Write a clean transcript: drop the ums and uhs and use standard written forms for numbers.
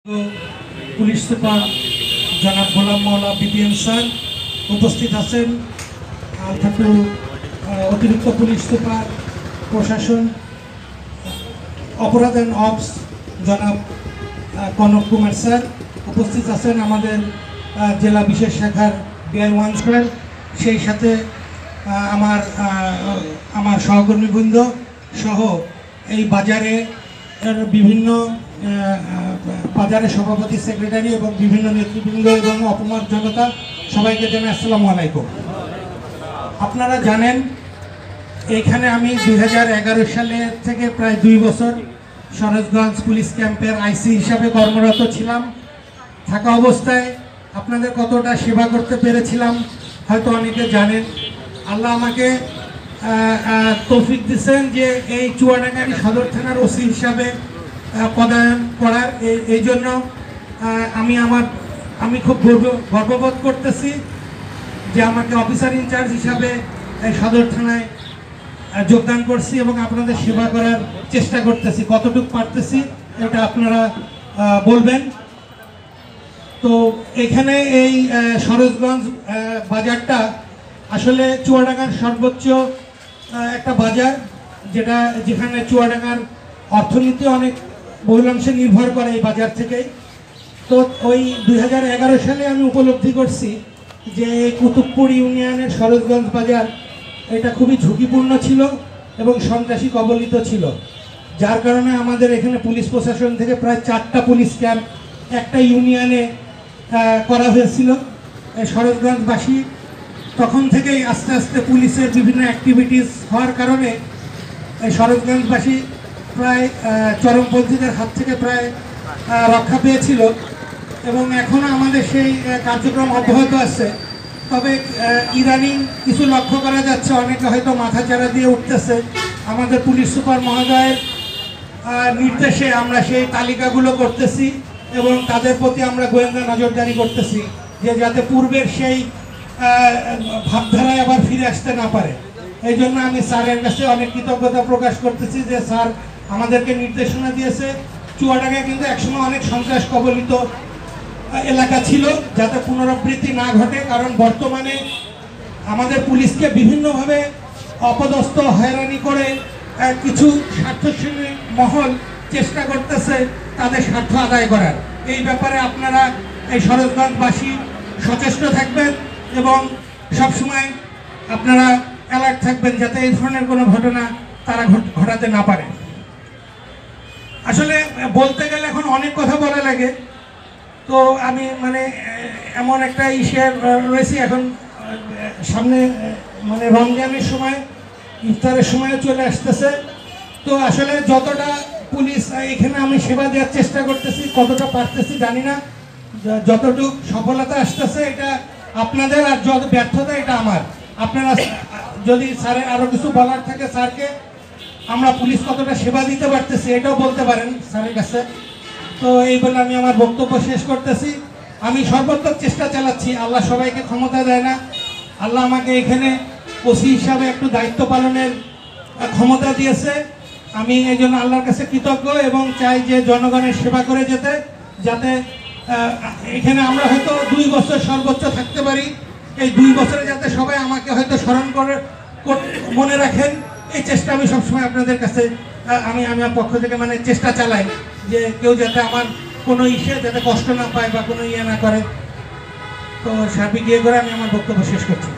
Police super জনাব গোলাম মাওলা BPM sir উপস্থিত আছেন। অতিরিক্ত পুলিশ সুপার প্রশাসন অপরাধ অ্যান্ড অপস জনাব কনক কুমার স্যার উপস্থিত আছেন। আমাদের জেলা বিশেষ শাখার DI1 স্যার, সেই সাথে আমার সহকর্মীবৃন্দ সহ এই বাজারে বিভিন্ন বাজারের সভাপতি, সেক্রেটারি এবং বিভিন্ন নেতৃবৃন্দ এবং অপমর জনতা, সবাইকে জানাই আসসালামু আলাইকুম। আপনারা জানেন এখানে আমি 2011 সালে থেকে প্রায় 2 বছর সরোজগঞ্জ পুলিশ ক্যাম্পের আইসি হিসাবে কর্মরত ছিলাম। থাকা অবস্থায় আপনাদের কতটা সেবা করতে পেরেছিলাম হয়তো অনেকে জানেন। আল্লাহ আমাকে তৌফিক দিচ্ছেন যে এই চুয়াডাঙ্গা সদর থানার ওসি হিসাবে পদায়ন করার। এই জন্য আমি খুব গর্ববোধ করতেছি যে আমাকে অফিসার ইনচার্জ হিসাবে সদর থানায় যোগদান করছি এবং আপনাদের সেবা করার চেষ্টা করতেছি। কতটুকু পারতেছি এটা আপনারা বলবেন। তো এখানে এই সরোজগঞ্জ বাজারটা আসলে চুয়াডাঙ্গার সর্বোচ্চ একটা বাজার, যেখানে চুয়াডাঙ্গার অর্থনীতি অনেক বহুলাংশে নির্ভর করে এই বাজার থেকেই। তো ওই 2011 সালে আমি উপলব্ধি করছি যে এই কুতুবপুর ইউনিয়নের সরোজগঞ্জ বাজার এটা খুবই ঝুঁকিপূর্ণ ছিল এবং সন্ত্রাসী কবলিত ছিল, যার কারণে আমাদের এখানে পুলিশ প্রশাসন থেকে প্রায় 4টা পুলিশ ক্যাম্প একটা ইউনিয়নে করা হয়েছিল। সরোজগঞ্জবাসী তখন থেকেই আস্তে আস্তে পুলিশের বিভিন্ন অ্যাক্টিভিটিস হওয়ার কারণে সরোজগঞ্জবাসী প্রায় চরমপন্থীদের হাত থেকে প্রায় রক্ষা পেয়েছিল এবং এখনও আমাদের সেই কার্যক্রম অব্যাহত আছে। তবে ইদানিং কিছু লক্ষ্য করা যাচ্ছে, অনেকে হয়তো মাথাচাড়া দিয়ে উঠতেছে। আমাদের পুলিশ সুপার মহোদয়ের নির্দেশে আমরা সেই তালিকাগুলো করতেছি এবং তাদের প্রতি আমরা গোয়েন্দা নজরদারি করতেছি যে যাতে পূর্বের সেই ভাবধারায় আবার ফিরে আসতে না পারে। এই জন্য আমি স্যারের কাছে অনেক কৃতজ্ঞতা প্রকাশ করতেছি যে স্যার আমাদেরকে নির্দেশনা দিয়েছে। চুয়াডাঙ্গায় কিন্তু একসময় অনেক সন্ত্রাস কবলিত এলাকা ছিল, যাতে পুনরাবৃত্তি না ঘটে। কারণ বর্তমানে আমাদের পুলিশকে বিভিন্নভাবে অপদস্থ হয়রানি করে কিছু স্বার্থশীল মহল চেষ্টা করতেছে তাদের স্বার্থ আদায় করার। এই ব্যাপারে আপনারা এই সরোজগঞ্জবাসী সচেষ্ট থাকবেন এবং সবসময় আপনারা অ্যালার্ট থাকবেন যাতে এই ধরনের কোনো ঘটনা তারা ঘটাতে না পারে। আসলে বলতে গেলে এখন অনেক কথা বলা লাগে, তো আমি এমন একটা রয়েছি এখন সামনে রমজানের সময়, ইফতারের সময় চলে আসতেছে। তো আসলে যতটা পুলিশ এখানে আমি সেবা দেওয়ার চেষ্টা করতেছি, কতটা পারতেছি জানি না। যতটুকু সফলতা আসতেছে এটা আপনাদের, আর যত ব্যর্থতা এটা আমার। আপনারা যদি স্যারের আরও কিছু বলার থাকে স্যারকে, আমরা পুলিশ কতটা সেবা দিতে পারতেছি এটাও বলতে পারেন স্যারের কাছে। তো এই বলে আমি আমার বক্তব্য শেষ করতেছি। আমি সর্বোত্তম চেষ্টা চালাচ্ছি। আল্লাহ সবাইকে ক্ষমতা দেয় না। আল্লাহ আমাকে এখানে ওসি হিসাবে একটু দায়িত্ব পালনের ক্ষমতা দিয়েছে। আমি এই জন্য আল্লাহর কাছে কৃতজ্ঞ এবং চাই যে জনগণের সেবা করে যাতে এখানে আমরা হয়তো 2 বছর সর্বোচ্চ থাকতে পারি। এই 2 বছরে যাতে সবাই আমাকে হয়তো স্মরণ করে মনে রাখেন, এই চেষ্টা আমি সবসময় আপনাদের কাছে আমার পক্ষ থেকে চেষ্টা চালাই যে কেউ যাতে আমার কোনো যাতে কষ্ট না পায় বা কোনো না করে। তো সার্বিক করে আমি আমার বক্তব্য শেষ করছি।